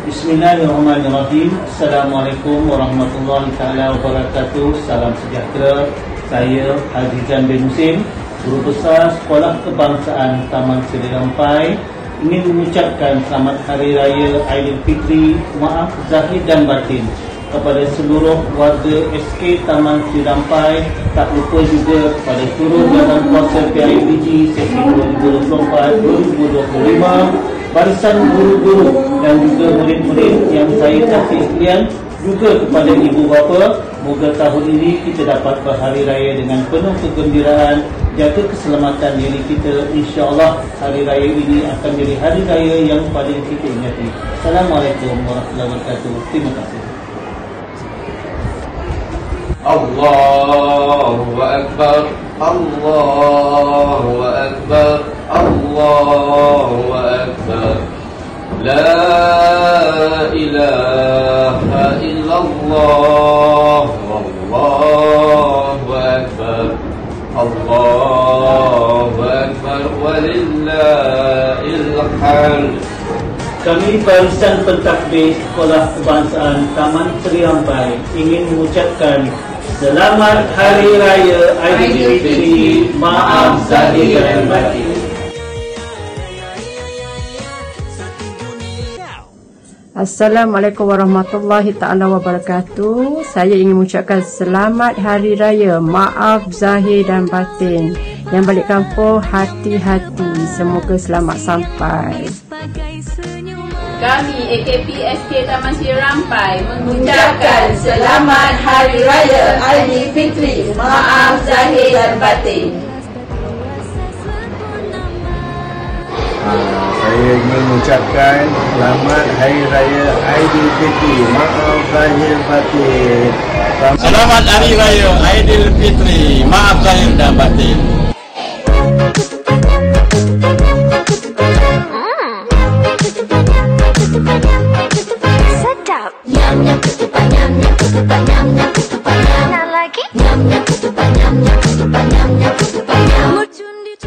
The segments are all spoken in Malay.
Bismillahirrahmanirrahim. Assalamualaikum warahmatullahi taala wabarakatuh. Salam sejahtera. Saya Haji Jan bin Musim, Guru Besar Sekolah Kebangsaan Taman Seri Rampai, ingin mengucapkan selamat Hari Raya Aidilfitri, maaf zahir dan batin kepada seluruh warga SK Taman Seri Rampai. Tak lupa juga kepada seluruh jalan kuasa PIBG sesi 2024-2025, barisan guru-guru dan juga murid-murid yang saya kasih sekalian, juga kepada ibu bapa. Moga tahun ini kita dapat berhari raya dengan penuh kegembiraan, jaga keselamatan diri kita. InsyaAllah hari raya ini akan menjadi hari raya yang paling kita ingati. Assalamualaikum warahmatullahi wabarakatuh. Terima kasih. Allahu Akbar, Allahu Akbar, Allahu Akbar. La ilaha illallah, Allahu Akbar, Allahu Akbar, walillahil hamd. Kami barisan pentadbir Sekolah Kebangsaan Taman Seri Rampai ingin mengucapkan Selamat Hari Raya Aidilfitri, maaf zahir dan batin. Assalamualaikum warahmatullahi taala wabarakatuh. Saya ingin mengucapkan selamat Hari Raya, maaf zahir dan batin. Yang balik kampung, hati-hati, semoga selamat sampai. Kami AKP SK Taman Seri Rampai mengucapkan selamat Hari Raya Aidilfitri, maaf zahir dan batin. Saya ingin mengucapkan selamat Hari Raya Aidilfitri, maaf zahir batin. Selamat Hari Raya Aidilfitri, maaf zahir dan batin. Sedap. Nyam nyam ketupat, nyam nyam ketupat, nyam nyam ketupat, nyam. Nak lagi? Nyam nyam ketupat, nyam nyam ketupat, nyam nyam ketupat, nyam.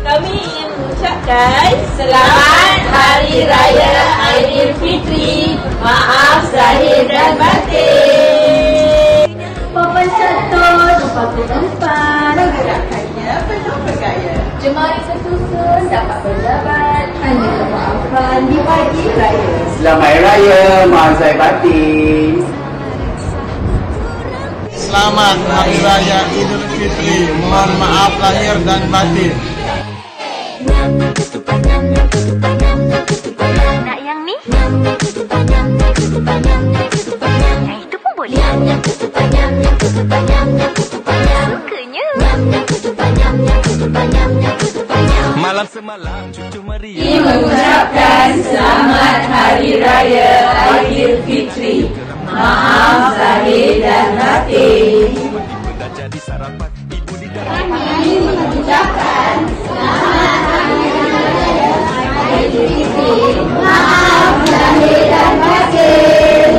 Kami ingin mengucapkan selamat Hari Raya Aidilfitri, maaf zahir dan batin. Papan satu, papan empat. Pergerakannya penuh bergaya. Jemari tersusun, dapat berjabat. Hanya kemaafan di pagi raya. Selamat Hari Raya, maaf zahir batin. Selamat Hari Raya Aidilfitri, mohon maaf lahir dan batin. Nyam nyam ketupat, nyam nyam ketupat, nyam nyam ketupat, nyam. Nak yang ni? Nyam nyam ketupat, nyam nyam ketupat, nyam nyam ketupat, nyam. Yang itu pun boleh. Nyam nyam ketupat, nyam nyam ketupat, nyam nyam ketupat, nyam. Sukanya. Nyam nyam ketupat, nyam nyam ketupat, nyam nyam ketupat, nyam. Malam semalam cucu meriah Ingin mengucapkan selamat Hari Raya Aidilfitri, maaf zahir dan batin. Kami mengucapkan selamat Hari Raya Aidilfitri, maaf zahir dan batin.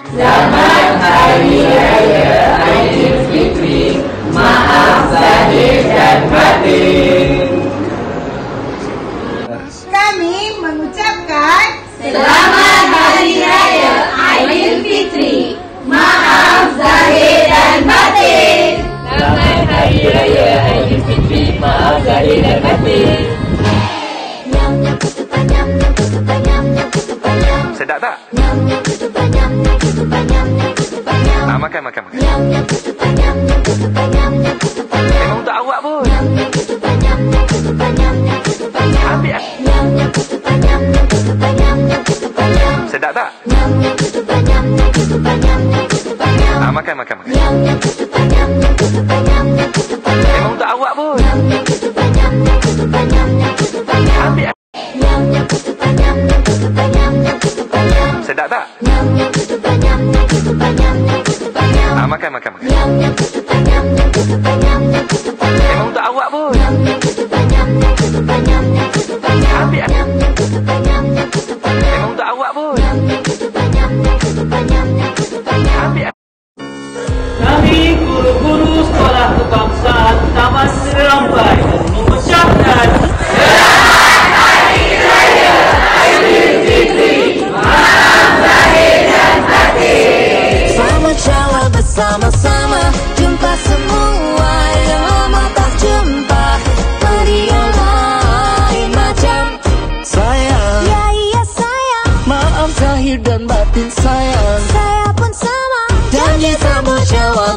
Selamat Hari Raya Aidilfitri, maaf zahir dan batin. Kami mengucapkan Selamat Hari Raya Aidilfitri, maaf zahir dan batin. Selamat Hari Raya Aidilfitri, maaf zahir dan batin. Nyam nyam ketupat, nyam nyam ketupat, nyam nyam ketupat, nyam. Sedap tak? Nyam nyam ketupat, nyam nyam ketupat, nyam nyam ketupat, nyam. Makan. Nyam nyam ketupat, nyam nyam ketupat, nyam nyam ketupat, nyam. Memang untuk awak pun. Nyam nyam ketupat, nyam nyam ketupat, nyam nyam ketupat, nyam. Ambil. Nyam nyam ketupat, nyam nyam ketupat, nyam nyam ketupat, nyam. Sedap tak? Nyam nyam ketupat, nyam nyam ketupat, nyam nyam ketupat, nyam. Makan. Nyam nyam ketupat, nyam nyam ketupat, nyam nyam ketupat, nyam. Memang untuk awak pun. Nyam nyam ketupat, nyam nyam ketupat, nyam nyam ketupat, nyam. Ambil. Nyam nyam ketupat, nyam nyam ketupat, nyam nyam ketupat, nyam. Sedap tak? Nyam nyam ketupat, nyam nyam ketupat, nyam nyam ketupat, nyam. Makan. Nyam nyam ketupat, nyam nyam ketupat, nyam nyam ketupat, nyam. Memang untuk awak pun. Nyam nyam ketupat, nyam nyam ketupat, nyam nyam ketupat, nyam. Ambil. Nyam nyam ketupat, nyam nyam ketupat, nyam. Memang untuk awak pun. Nyam nyam ketupat, nyam nyam ketupat, nyam nyam ketupat, nyam. Ambil. Kami guru-guru Sekolah Kebangsaan Taman Seri Rampai mengucapkan Selamat Hari Raya Aidilfitri. bersama-sama jumpa semua yang lama tak jumpa. Meriah lain macam sayang. Ya iya sayang. Maaf zahir dan batin sayang. Saya pun sama. Janji sama jawab